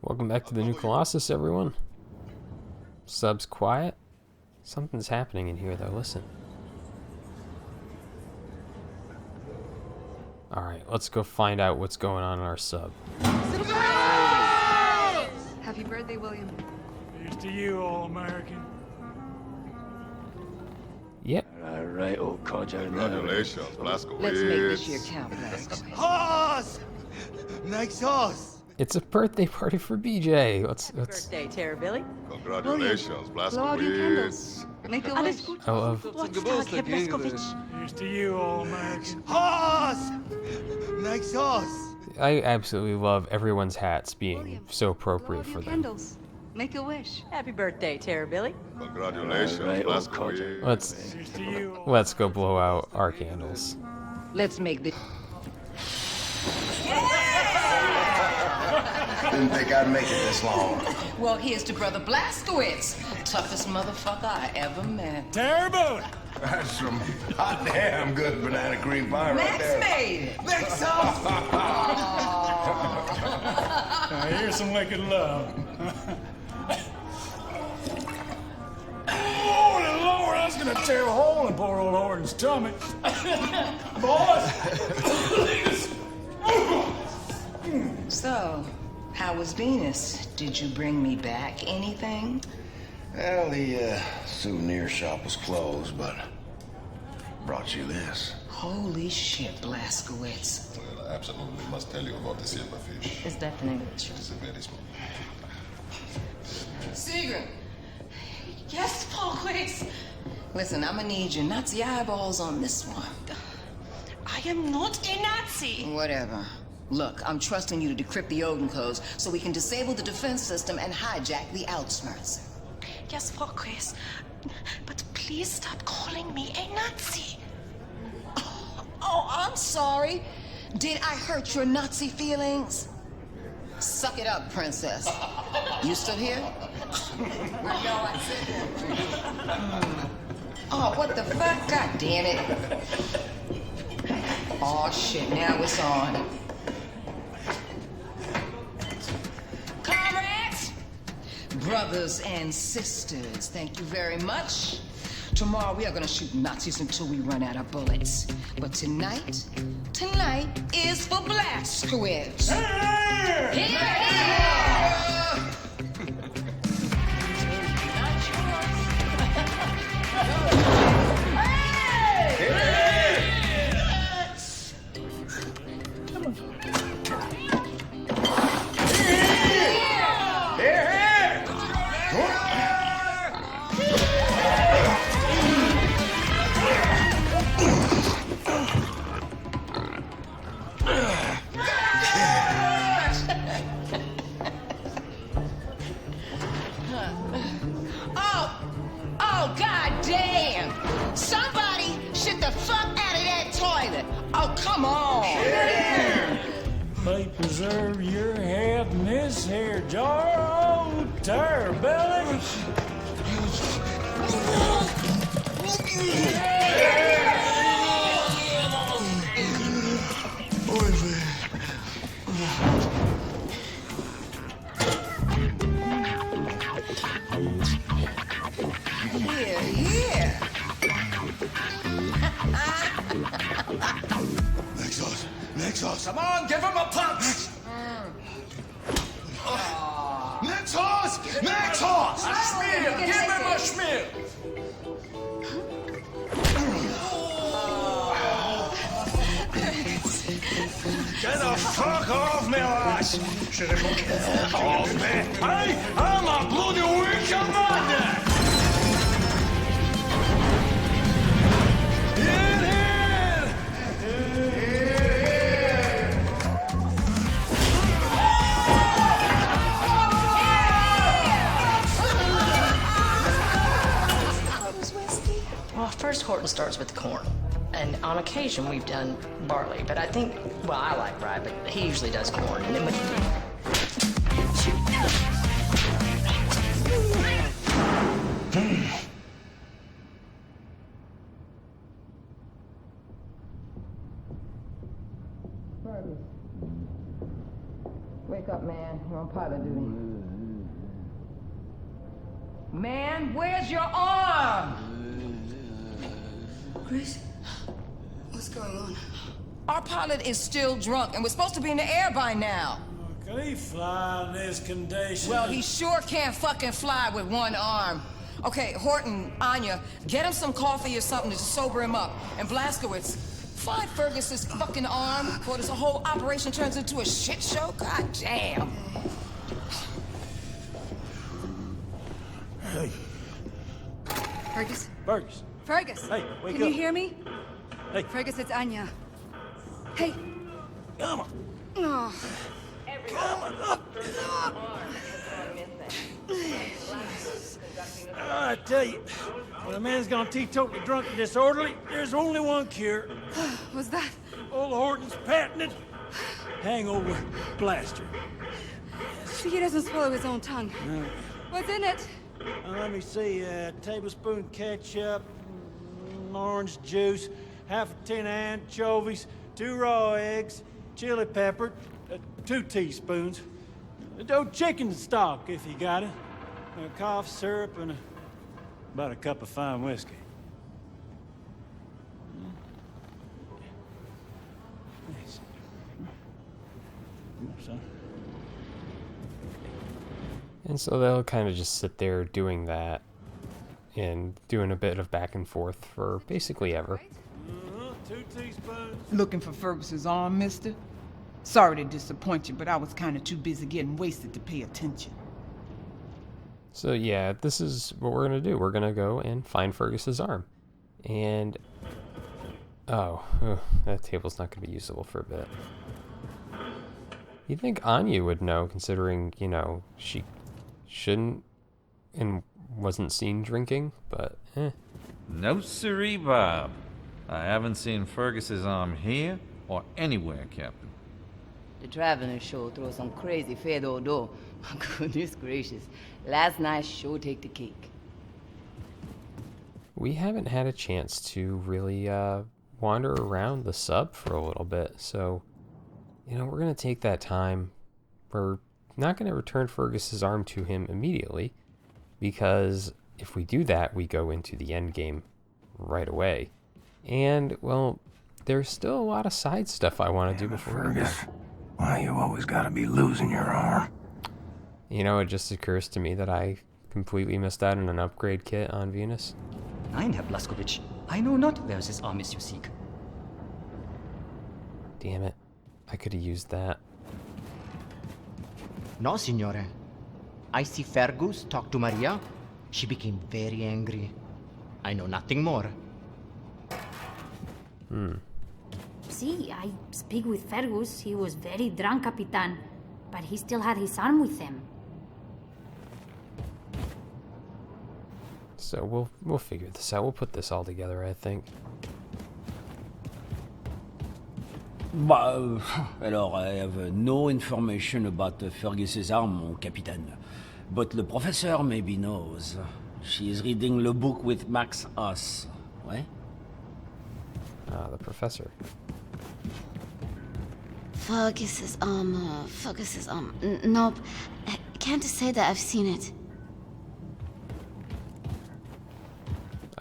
Welcome back to the new Colossus, everyone. Sub's quiet. Something's happening in here, though. Listen. Alright, let's go find out what's going on in our sub. Happy birthday, William. Here's to you, All-American. Yep. All right, old codger. Congratulations, Blaskowitz. Let's make this year count, Blask. Horse! Nice horse! It's a birthday party for BJ. Let's Birthday, Terror-Billy. Congratulations, Blow out your candles. Blaskowitz. Make a Alles wish. gut. I love Geburtstag, Herr Blaskowitz. Here's to you, All-American. Horse! Nice horse! I absolutely love everyone's hats being William, so Blow appropriate out for your them. candles. Make a wish. Happy birthday, Terror-Billy. Congratulations, All right, old Blaskowitz. Here's to you. Let's go blow out our candles. Let's make this. Didn't think I'd make it this long. Well, here's to Brother Blaskowitz, toughest motherfucker I ever met. Terror-Billy. That's some hot damn good banana cream pie right Max there. made it. Next horse! Now, here's some wicked love. Holy Lord, I was gonna tear a hole in poor old Horton's tummy. Boys! So, how was Venus? Did you bring me back anything? Well, the souvenir shop was closed, but brought you this. Holy shit, Blaskowitz. Well, I absolutely must tell you about the silverfish. Is that in English? It is a very small. Sigrid, Yes, Fergus. listen, I'm gonna need your Nazi eyeballs on this one. I am not a Nazi. Whatever. Look, I'm trusting you to decrypt the Odin codes so we can disable the defense system and hijack the Outskirts. Yes, Fergus. But please stop calling me a Nazi. Oh, I'm sorry. Did I hurt your Nazi feelings? Suck it up, princess. You still here? Oh, what the fuck? God damn it. Oh, shit, now it's on. Comrades, brothers and sisters, thank you very much. Tomorrow we are gonna shoot Nazis until we run out of bullets. But tonight is for Blaskowitz. Here, Oh, god damn! Somebody shit the fuck out of that toilet! Oh, come on! May preserve your head in this here jar. Oh, Terror-Billy. Here. Next horse! Come on, give him a punch! Next horse! Next horse! Schmear! Give him a schmear! Get the fuck off me, lass! Get off me! Hey, I'm a bloody weak commander! In here! Well, first Horton starts with corn. And on occasion we've done barley, but I think, well, I like rye, but he usually does corn. And then with Wake up, man. You're on pilot duty. Man, where's your arm? Grace, what's going on? Our pilot is still drunk, and we're supposed to be in the air by now. Can he fly in this condition? Well, he sure can't fucking fly with one arm. Okay, Horton, Anya, get him some coffee or something to sober him up. And Blaskowitz, find Fergus's fucking arm before this whole operation turns into a shit show. God damn. Hey, Fergus? Fergus. Fergus! Hey, wake Can up. you hear me? Hey. Fergus, it's Anya. Hey. Come on. Oh. I tell you, when a man's gone teetotally drunk and disorderly, there's only one cure. What's that? Old Horton's patented hangover blaster. See, he doesn't swallow his own tongue. What's in it? Let me see, tablespoon ketchup, orange juice, half a tin of anchovies, 2 raw eggs, chili pepper, 2 teaspoons, chicken stock if you got it, cough syrup, and about a cup of fine whiskey. Thanks. Son. And so they'll kind of just sit there doing that and doing a bit of back and forth for basically ever. 2 teaspoons. Looking for Fergus's arm, mister? Sorry to disappoint you, but I was kind of too busy getting wasted to pay attention. So yeah, this is what we're going to do. We're going to go and find Fergus's arm. And... Oh, that table's not going to be usable for a bit. You'd think Anya would know, considering, you know, she shouldn't and wasn't seen drinking, but No siree, Bob. I haven't seen Fergus's arm here or anywhere, Captain. The traveling show throws some crazy fado do. Goodness gracious. Last night's show take the cake. we haven't had a chance to really wander around the sub for a little bit. So, you know, we're going to take that time. We're not going to return Fergus's arm to him immediately, because if we do that, we go into the end game right away. And, well, there's still a lot of side stuff I want to do before Fergus, why you always gotta be losing your arm? You know, it just occurs to me that I completely missed out on an upgrade kit on Venus. Nein, Herr Blaskowitz. I know not where this arm is you seek. Damn it. I could have used that. No, signore. I see Fergus talk to Maria. She became very angry. I know nothing more. See, I speak with Fergus. He was very drunk, Capitan. But he still had his arm with him. So we'll figure this out. We'll put this all together, I think. Alors, I have no information about Fergus's arm, mon capitaine. But the professor maybe knows. She is reading the book with Max Haas. Ouais? Ah, the professor. Fergus's arm. Nope. I can't say that I've seen it.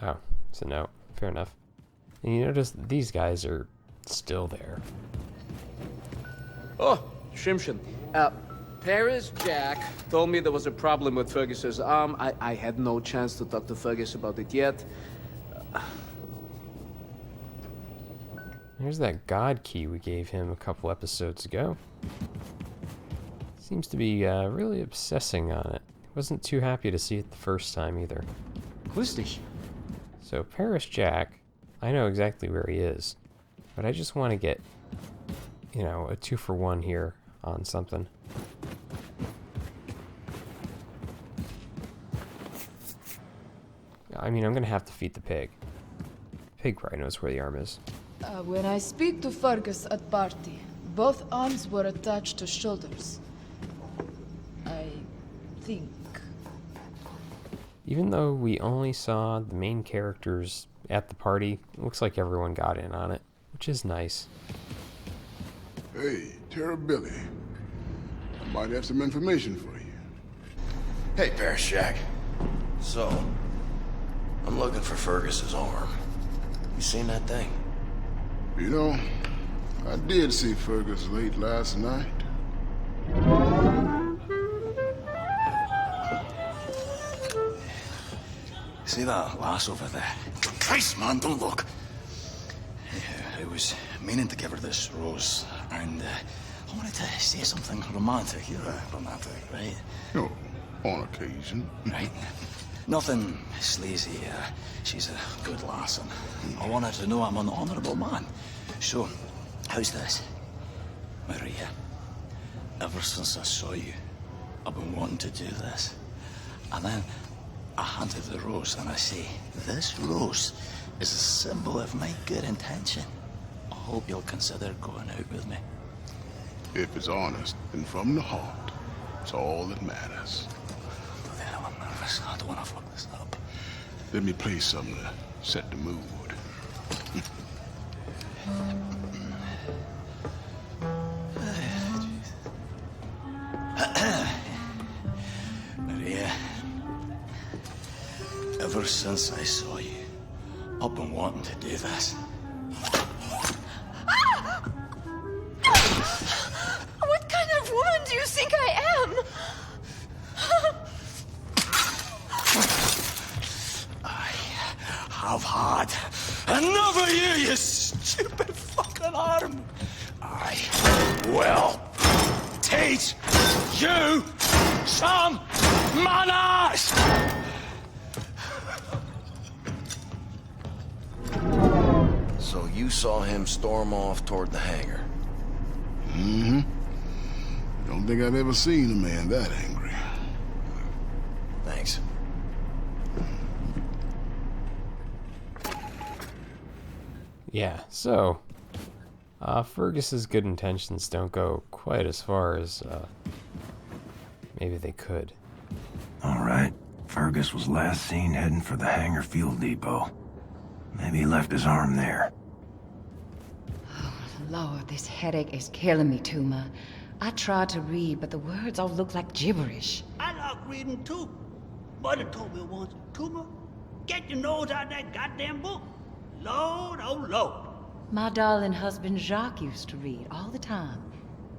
Oh, so no. Fair enough. And you notice these guys are still there. Oh, Shimshin. Paris Jack told me there was a problem with Fergus's arm. I had no chance to talk to Fergus about it yet. Here's that god key we gave him a couple episodes ago. Seems to be really obsessing on it. Wasn't too happy to see it the first time either. Grüß dich. So Paris Jack, I know exactly where he is, but I just want to get, you know, a 2-for-1 here on something. I mean, I'm gonna have to feed the pig. Pig probably knows where the arm is. When I speak to Fergus at party, both arms were attached to shoulders. I think. Even though we only saw the main characters at the party, it looks like everyone got in on it, which is nice. Hey, Terra Billy. Might have some information for you. Hey, Paris Jack. So, I'm looking for Fergus's arm. You seen that thing? You know, I did see Fergus late last night. See that lass over there? Christ, man, don't look. I was meaning to give her this rose, and I wanted to say something romantic. You're a romantic, right? Oh, on occasion. Right. Nothing sleazy. She's a good lass, and I want her to know I'm an honorable man. So, how's this? Maria, ever since I saw you, I've been wanting to do this. And then I handed the rose and I say, this rose is a symbol of my good intention. I hope you'll consider going out with me. If it's honest and from the heart, it's all that matters. Bloody hell, I'm nervous. I don't want to fuck this up. Let me play something to set the mood. Maria, ever since I saw you, I've been wanting to do this. What kind of woman do you think I am? I've had another you stupid fucking arm. I will teach you some manners! So you saw him storm off toward the hangar? Mm-hmm. Don't think I've ever seen a man that angry. Thanks. Yeah, so Fergus's good intentions don't go quite as far as maybe they could. All right. Fergus was last seen heading for the hangar fuel depot. Maybe he left his arm there. Oh, Lord, this headache is killing me, Tuma. I tried to read, but the words all look like gibberish. I like reading too. Mother told me once, Tuma, get your nose out of that goddamn book. Lord, oh Lord. My darling husband Jacques used to read all the time,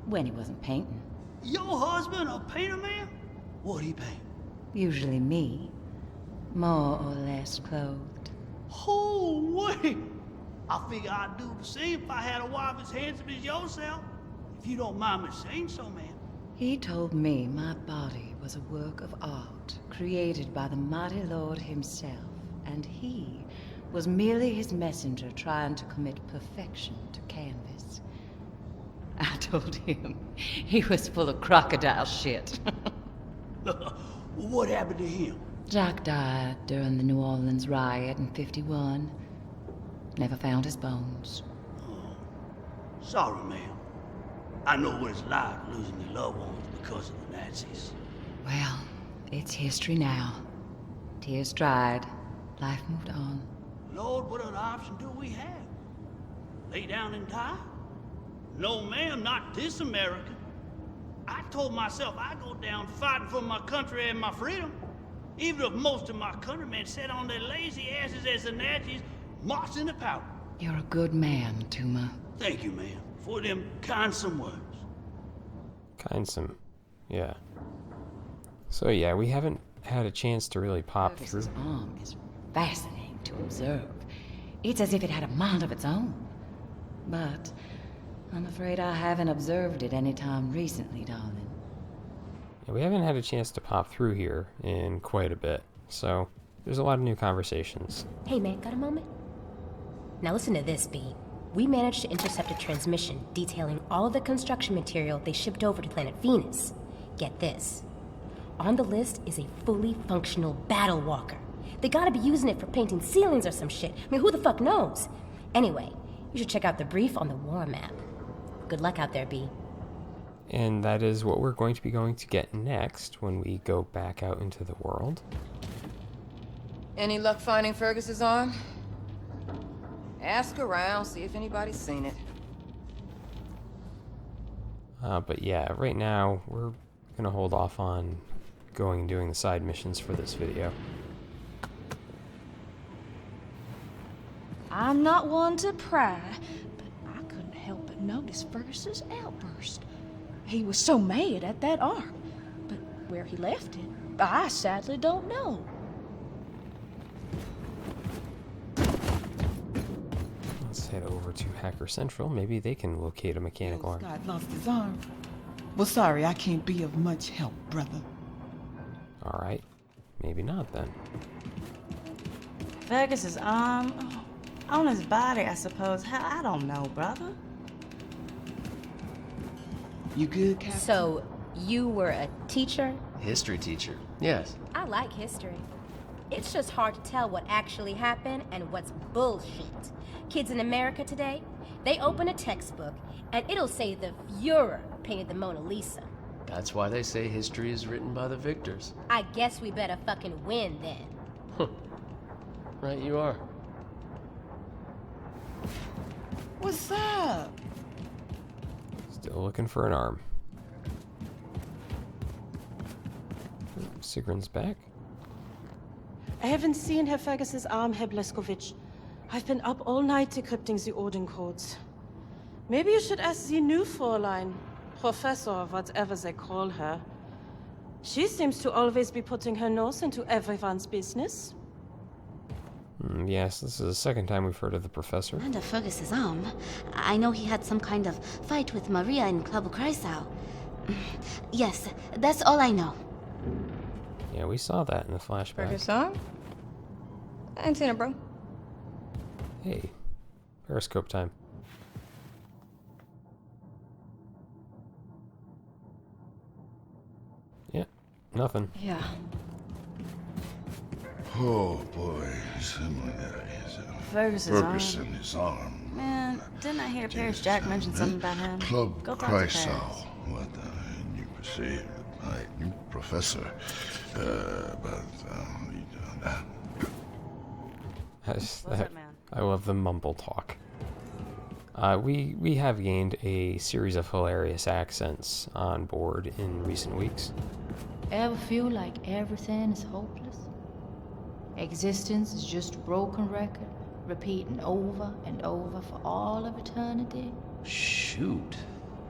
when he wasn't painting. Your husband a painter, man? What'd he paint? Usually me, more or less clothed. Oh, wait. I figure I'd do the same if I had a wife as handsome as yourself. If you don't mind me saying so, ma'am. He told me my body was a work of art, created by the mighty Lord himself, and he was merely his messenger trying to commit perfection to canvas. I told him he was full of crocodile shit. What happened to him? Jacques died during the New Orleans riot in '51. Never found his bones. Sorry, ma'am. I know what it's like losing your loved ones because of the Nazis. Well, it's history now. Tears dried. Life moved on. Lord, what other option do we have? Lay down and die? No, ma'am, not this America. I told myself I'd go down fighting for my country and my freedom. Even if most of my countrymen sat on their lazy asses as the Nazis marching the power. You're a good man, Tuma. Thank you, ma'am, for them kind-some words. Kind-some, yeah. So yeah, we haven't had a chance to really pop through. Fergus's arm is fascinating to observe. It's as if it had a mind of its own. But I'm afraid I haven't observed it any time recently, darling. Yeah, we haven't had a chance to pop through here in quite a bit, so there's a lot of new conversations. Hey man, got a moment? Now listen to this, B. We managed to intercept a transmission detailing all of the construction material they shipped over to planet Venus. Get this. On the list is a fully functional battle walker. They gotta be using it for painting ceilings or some shit. I mean, who the fuck knows? Anyway, you should check out the brief on the war map. Good luck out there, B. And that is what we're going to get next when we go back out into the world. Any luck finding Fergus's arm? Ask around, see if anybody's seen it. But yeah, right now we're gonna hold off on going and doing the side missions for this video. I'm not one to pry, but I couldn't help but notice Fergus's outburst. He was so mad at that arm, but where he left it, I sadly don't know. Let's head over to Hacker Central. Maybe they can locate a mechanical arm. Scott lost his arm. Well, sorry, I can't be of much help, brother. Alright, maybe not then. Fergus's arm on his body, I suppose. Hell, I don't know, brother. You good, Captain? So, you were a teacher? History teacher, yes. I like history. It's just hard to tell what actually happened and what's bullshit. Kids in America today, they open a textbook and it'll say the Fuhrer painted the Mona Lisa. That's why they say history is written by the victors. I guess we better fucking win then. Right you are. What's up? Still looking for an arm. Sigrun's back. I haven't seen Herr Fergus's arm, Herr Bleskowicz. I've been up all night decrypting the Odin codes. Maybe you should ask the new Fräulein, Professor, whatever they call her. She seems to always be putting her nose into everyone's business. Yes, this is the second time we've heard of the professor. And of Fergus's arm. I know he had some kind of fight with Maria in Club Kreisau. Yes, that's all I know. Yeah, we saw that in the flashback. Fergus arm? I ain't seen it, bro. Hey, Periscope time. Yeah, nothing. Yeah. Oh boy, Fergus's his arm. Man, didn't I hear Paris Jack mention something about him? Club Go talk to Paris. Kreisau. What you say, new professor. I love the mumble talk. We have gained a series of hilarious accents on board in recent weeks. Ever feel like everything is hopeless? Existence is just a broken record, repeating over and over for all of eternity? Shoot.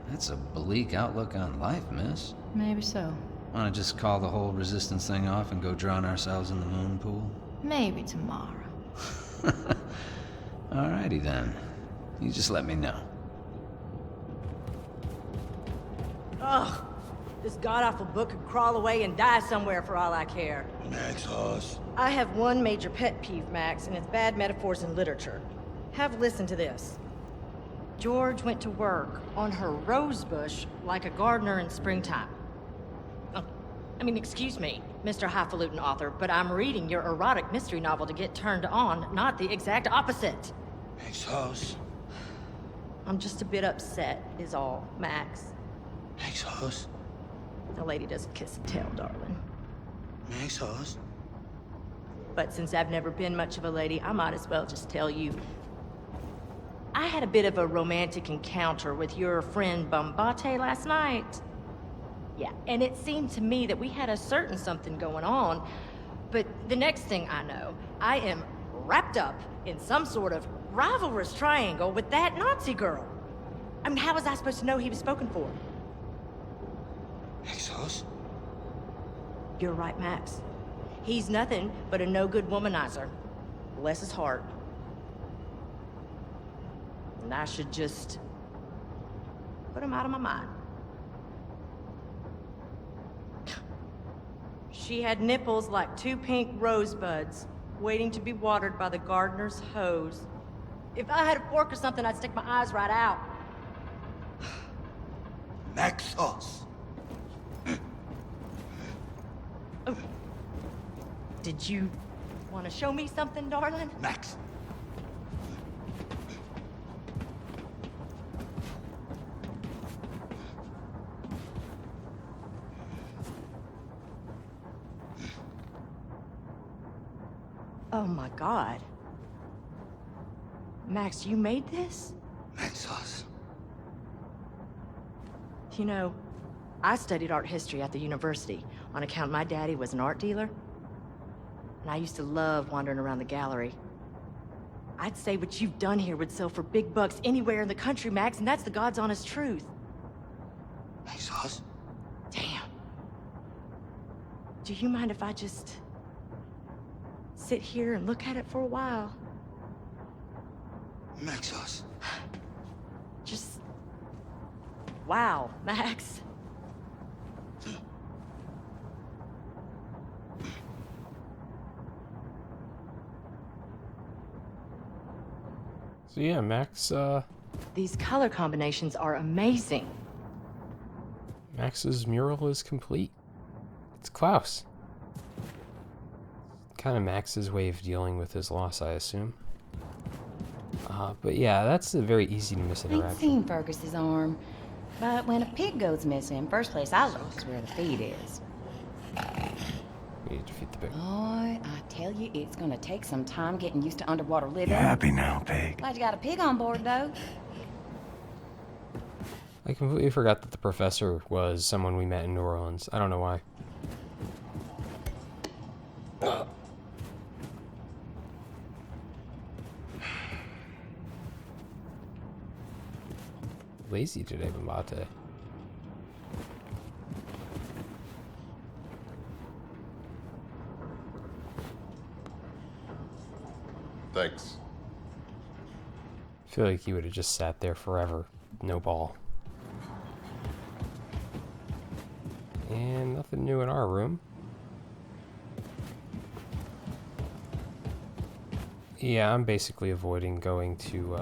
That's a bleak outlook on life, miss. Maybe so. Wanna just call the whole resistance thing off and go drown ourselves in the moon pool? Maybe tomorrow. Alrighty then. You just let me know. Ugh! This god-awful book could crawl away and die somewhere for all I care. Max Hoss. I have one major pet peeve, Max, and it's bad metaphors in literature. Have listened to this. George went to work on her rose bush like a gardener in springtime. Excuse me, Mr. Highfalutin author, but I'm reading your erotic mystery novel to get turned on, not the exact opposite. Max Hoss. I'm just a bit upset, is all, Max. Max Hoss. The lady doesn't kiss and tell, darling. Max Hoss. But since I've never been much of a lady, I might as well just tell you. I had a bit of a romantic encounter with your friend Bombate last night. Yeah, and it seemed to me that we had a certain something going on, but the next thing I know, I am wrapped up in some sort of rivalrous triangle with that Nazi girl. How was I supposed to know he was spoken for? Max Hoss? You're right, Max. He's nothing but a no-good womanizer. Bless his heart. And I should just put him out of my mind. She had nipples like two pink rosebuds, waiting to be watered by the gardener's hose. If I had a fork or something, I'd stick my eyes right out. Max Hoss. Oh. Did you want to show me something, darling? Max. Oh my God. Max, you made this? Max Hoss. You know, I studied art history at the university on account my daddy was an art dealer. And I used to love wandering around the gallery. I'd say what you've done here would sell for big bucks anywhere in the country, Max, and that's the God's honest truth. Jesus. Damn. Do you mind if I just sit here and look at it for a while? Maxos. Just... Wow, Max. So yeah, Max, These color combinations are amazing. Max's mural is complete. It's Klaus. Kind of Max's way of dealing with his loss, I assume. But yeah, that's a very easy to miss I ain't interaction. seen Fergus's arm, but when a pig goes missing, first place I look is where the feet is. We need to feed the pig. Boy, I tell you, it's gonna take some time getting used to underwater living. You happy now, pig? Glad you got a pig on board, though. I completely forgot that the professor was someone we met in New Orleans. I don't know why. Lazy today, Bombate. Thanks. I feel like he would have just sat there forever. No ball. And nothing new in our room. Yeah, I'm basically avoiding going to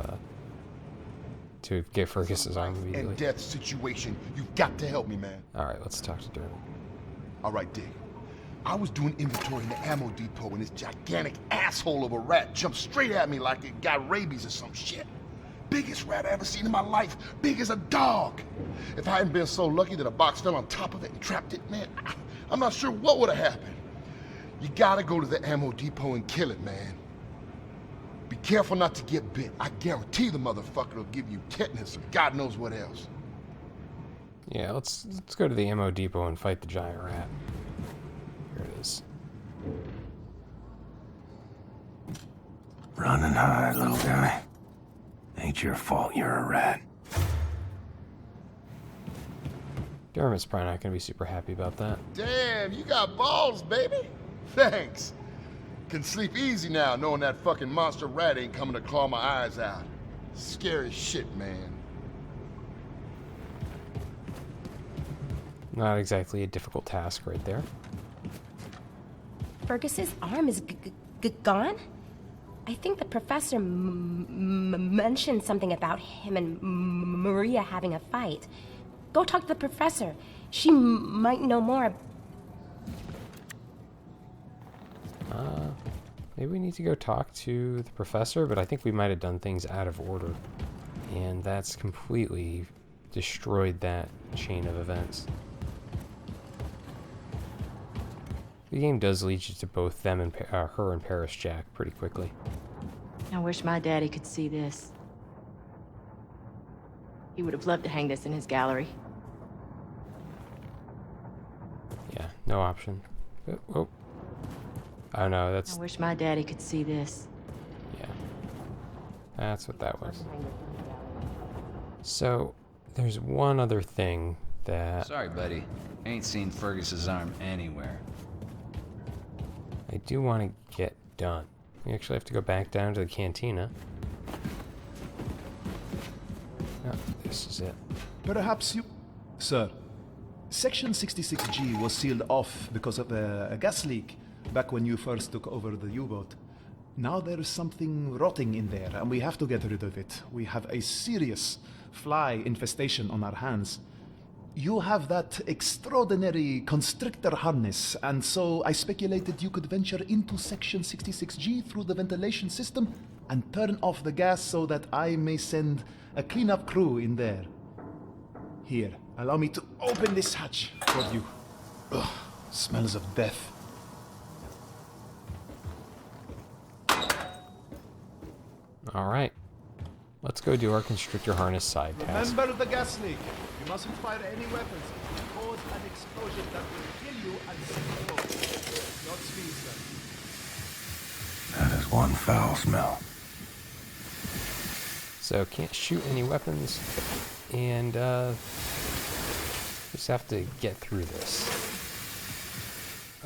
get Fergus's arm immediately. And death situation. You've got to help me, man. Alright, let's talk to Durham. Alright, Dick. I was doing inventory in the ammo depot and this gigantic asshole of a rat jumped straight at me like it got rabies or some shit. Biggest rat I ever seen in my life. Big as a dog. If I hadn't been so lucky that a box fell on top of it and trapped it, man, I'm not sure what would have happened. You gotta go to the ammo depot and kill it, man. Be careful not to get bit. I guarantee the motherfucker will give you tetanus or God knows what else. Yeah, let's go to the ammo depot and fight the giant rat. Here it is. Running high, little guy. Ain't your fault you're a rat. Dermot's probably not going to be super happy about that. Damn, you got balls, baby. Thanks. Can sleep easy now knowing that fucking monster rat ain't coming to claw my eyes out. Scary shit, man. Not exactly a difficult task right there. Fergus's arm is gone? I think the professor mentioned something about him and Maria having a fight. Go talk to the professor. She might know more. Maybe we need to go talk to the professor, but I think we might have done things out of order. And that's completely destroyed that chain of events. The game does lead you to both them and her and Paris Jack pretty quickly. I wish my daddy could see this. He would have loved to hang this in his gallery. Yeah, no option. Oh. Oh no, that's... I wish my daddy could see this. Yeah. That's what that was. So, there's one other thing that... Sorry, buddy. Ain't seen Fergus's arm anywhere. I do want to get done. We actually have to go back down to the cantina. Oh, this is it. Perhaps you... Sir, Section 66G was sealed off because of a gas leak back when you first took over the U-boat. Now there is something rotting in there, and we have to get rid of it. We have a serious fly infestation on our hands. You have that extraordinary constrictor harness, and so I speculated you could venture into Section 66G through the ventilation system and turn off the gas so that I may send a cleanup crew in there. Here, allow me to open this hatch for you. Ugh, smells of death. Alright. let's go do our constrictor harness side task. Remember the gas leak. You mustn't fire any weapons. Cause an explosion that will kill you and send you home. Godspeed, sir. That is one foul smell. So can't shoot any weapons, and just have to get through this.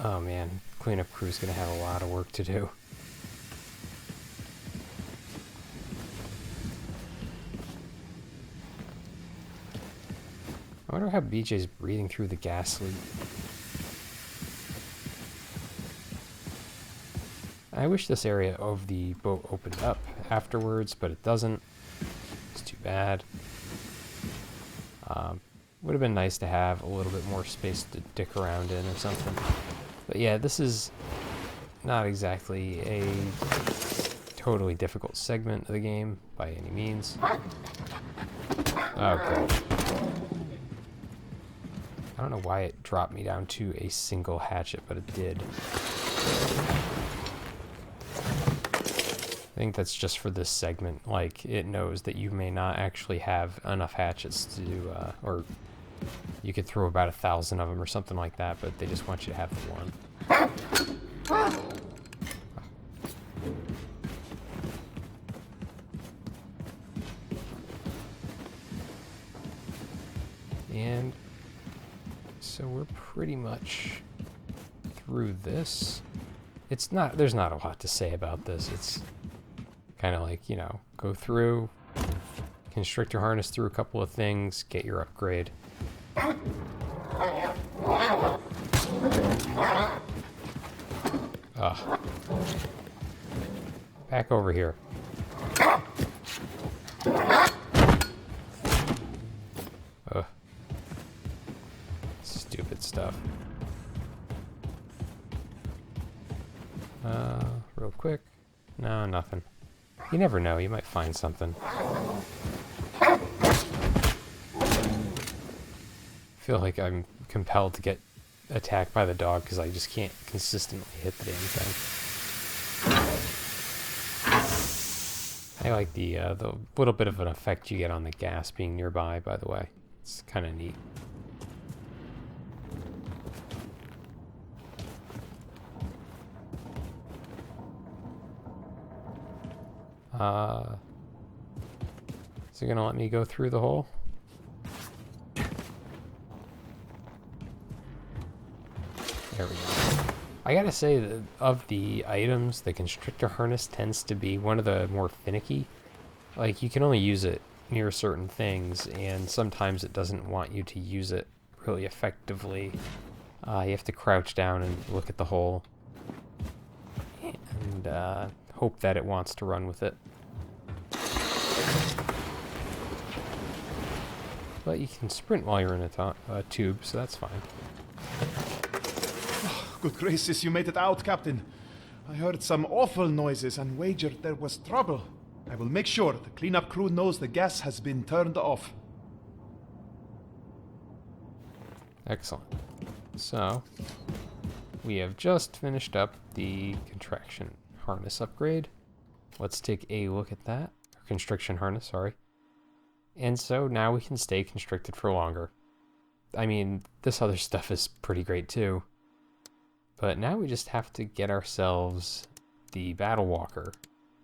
Oh man, cleanup crew's gonna have a lot of work to do. I wonder how BJ's breathing through the gas leak. I wish this area of the boat opened up afterwards, but it doesn't. It's too bad. Would have been nice to have a little bit more space to dick around in or something. But yeah, this is not exactly a totally difficult segment of the game by any means. Okay. I don't know why it dropped me down to a single hatchet, but it did. I think that's just for this segment. Like, it knows that you may not actually have enough hatchets to do, or you could throw about 1,000 of them or something like that, but they just want you to have the one. And so we're pretty much through this. It's not, there's not a lot to say about this. It's kind of like, you know, go through, constrictor harness through a couple of things, get your upgrade. Ugh. Back over here. Ugh. Stupid stuff. Real quick. No, nothing. You never know, you might find something. I feel like I'm compelled to get attacked by the dog because I just can't consistently hit the damn thing. I like the little bit of an effect you get on the gas being nearby, by the way. It's kind of neat. Is it gonna let me go through the hole? There we go. I gotta say that of the items, the constrictor harness tends to be one of the more finicky. Like, you can only use it near certain things, and sometimes it doesn't want you to use it really effectively. You have to crouch down and look at the hole, and hope that it wants to run with it. But you can sprint while you're in a tube, so that's fine. Oh, good gracious, you made it out, Captain. I heard some awful noises and wagered there was trouble. I will make sure the cleanup crew knows the gas has been turned off. Excellent. So, we have just finished up the contraction harness upgrade. Let's take a look at that. Constriction harness, sorry. And so now we can stay constricted for longer. I mean, this other stuff is pretty great too. But now we just have to get ourselves the Battle Walker,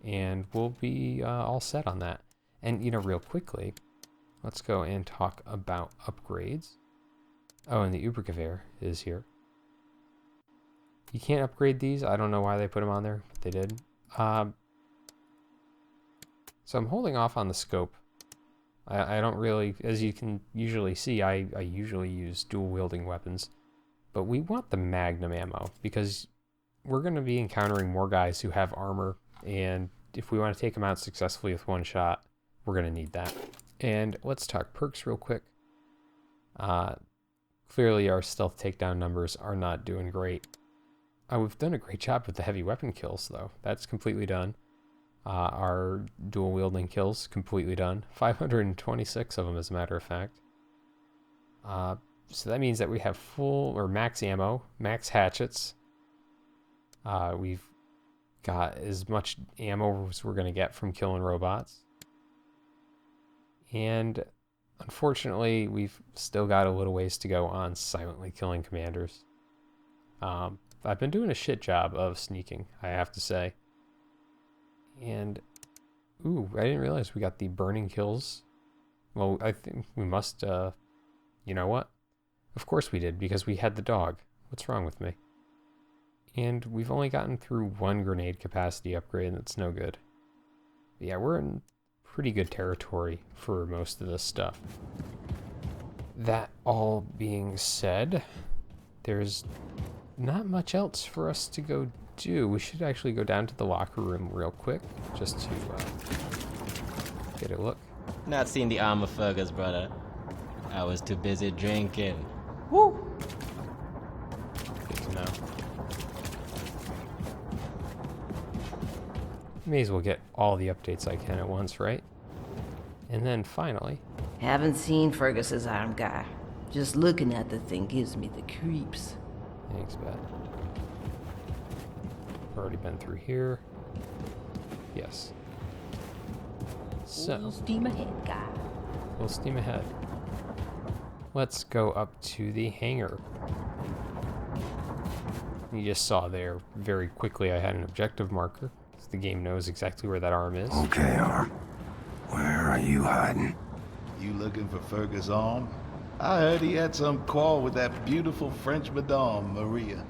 and we'll be all set on that. And, you know, real quickly, let's go and talk about upgrades. Oh, and the Ubergewehr is here. You can't upgrade these. I don't know why they put them on there, but they did. So I'm holding off on the scope. I don't really, as you can usually see, I usually use dual-wielding weapons. But we want the Magnum ammo, because we're going to be encountering more guys who have armor, and if we want to take them out successfully with one shot, we're going to need that. And let's talk perks real quick. Clearly our stealth takedown numbers are not doing great. We've done a great job with the heavy weapon kills, though. That's completely done. Our dual-wielding kills, completely done. 526 of them, as a matter of fact. So that means that we have full, or max ammo, max hatchets. We've got as much ammo as we're going to get from killing robots. And unfortunately, we've still got a little ways to go on silently killing commanders. I've been doing a shit job of sneaking, I have to say. And, ooh, I didn't realize we got the burning kills. Well, I think we must, you know what? Of course we did, because we had the dog. What's wrong with me? And we've only gotten through one grenade capacity upgrade, and that's no good. But yeah, we're in pretty good territory for most of this stuff. That all being said, there's not much else for us to go do. We should actually go down to the locker room real quick, just to get a look. Not seen the arm of Fergus, brother. I was too busy drinking. Woo! Good to know. May as well get all the updates I can at once, right? And then finally... Haven't seen Fergus's arm, guy. Just looking at the thing gives me the creeps. Thanks, Bet. Already been through here. Yes. So... Full steam ahead, guy. Full steam ahead. Let's go up to the hangar. You just saw there, very quickly, I had an objective marker. So the game knows exactly where that arm is. Okay, arm. Where are you hiding? You looking for Fergus' arm? I heard he had some quarrel with that beautiful French madame, Maria.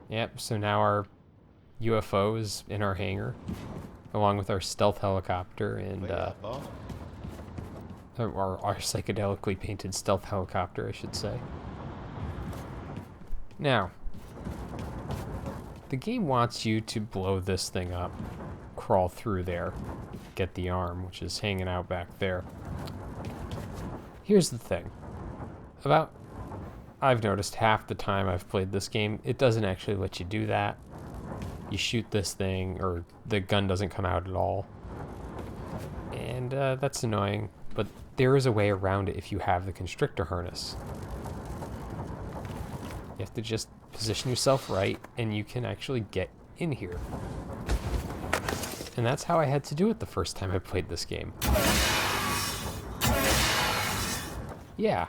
Yep, so now our UFO is in our hangar, along with our stealth helicopter and our psychedelically painted stealth helicopter, I should say. Now, the game wants you to blow this thing up, crawl through there, get the arm, which is hanging out back there. Here's the thing. I've noticed half the time I've played this game, it doesn't actually let you do that. You shoot this thing, or the gun doesn't come out at all. And that's annoying, but there is a way around it if you have the constrictor harness. You have to just position yourself right, and you can actually get in here. And that's how I had to do it the first time I played this game. Yeah.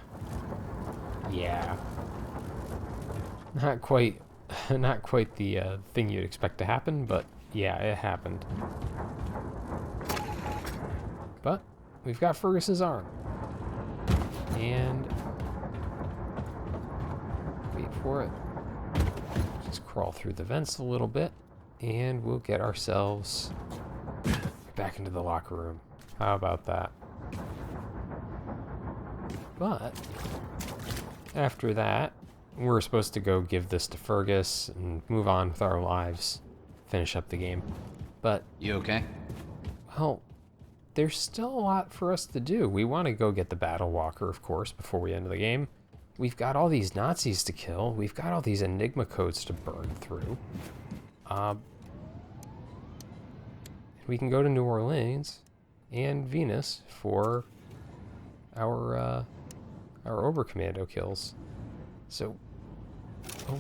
Yeah. Not quite the thing you'd expect to happen, but yeah, it happened. But we've got Fergus's arm. And wait for it. Just crawl through the vents a little bit, and we'll get ourselves back into the locker room. How about that? But after that, we're supposed to go give this to Fergus and move on with our lives, finish up the game. But you okay? Well, there's still a lot for us to do. We want to go get the Battle Walker, of course, before we end the game. We've got all these Nazis to kill. We've got all these Enigma codes to burn through. We can go to New Orleans and Venus for our Oberkommando kills. So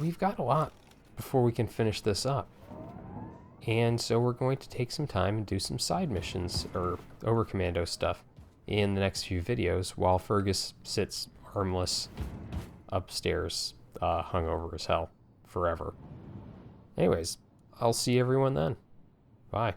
we've got a lot before we can finish this up. And so we're going to take some time and do some side missions or Oberkommando stuff in the next few videos while Fergus sits harmless upstairs, hungover as hell forever. Anyways, I'll see everyone then. Bye.